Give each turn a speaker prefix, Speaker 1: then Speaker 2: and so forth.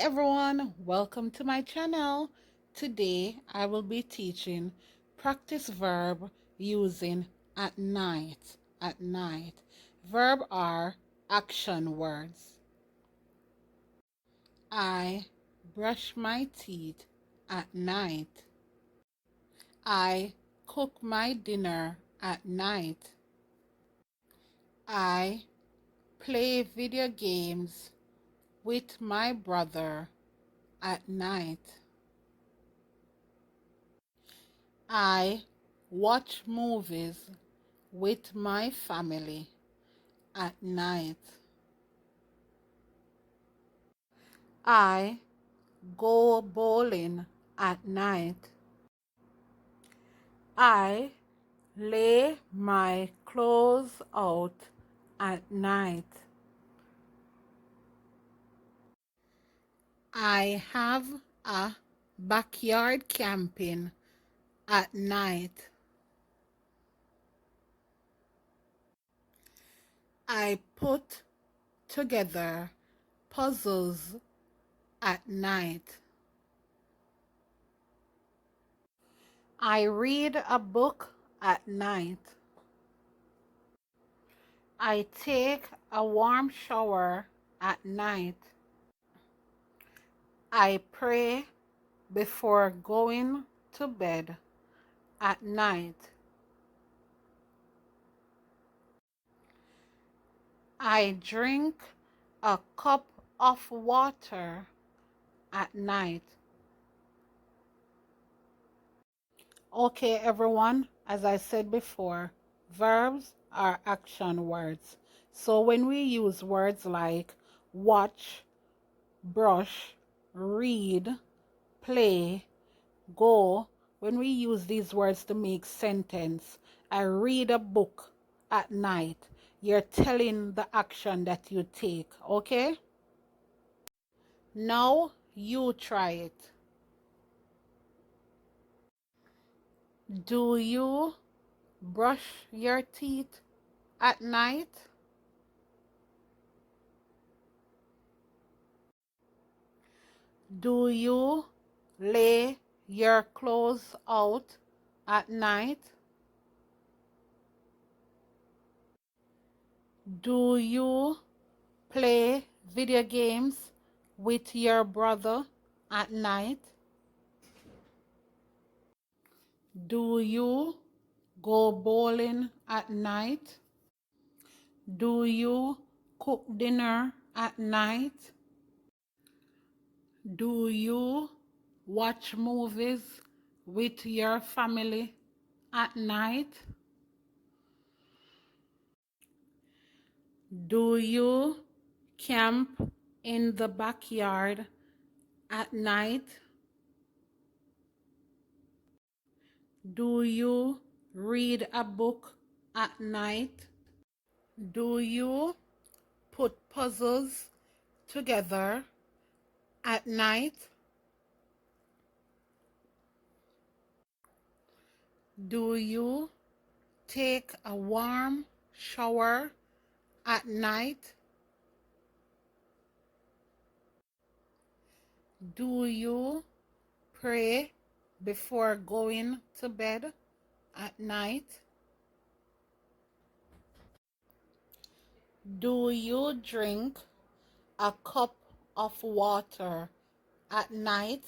Speaker 1: everyone, welcome to my channel. Today I will be teaching practice verb using at night. At night. Verb are action words. I brush my teeth at night. I cook my dinner at night. I play video games with my brother at night. I watch movies with my family at night. I go bowling at night. I lay my clothes out at night. I have a backyard camping at night. I put together puzzles at night. I read a book at night. I take a warm shower at night. I pray before going to bed at night. I drink a cup of water at night. Okay, everyone, as I said before, verbs are action words. So when we use words like watch, brush, read, play, go, when we use these words to make sentence, I read a book at night, you're telling the action that you take, okay? Now you try it. Do you brush your teeth at night? Do you lay your clothes out at night? Do you play video games with your brother at night? Do you go bowling at night? Do you cook dinner at night? Do you watch movies with your family at night? Do you camp in the backyard at night? Do you read a book at night? Do you put puzzles together at night? Do you take a warm shower at night? Do you pray before going to bed at night? Do you drink a cup of water at night?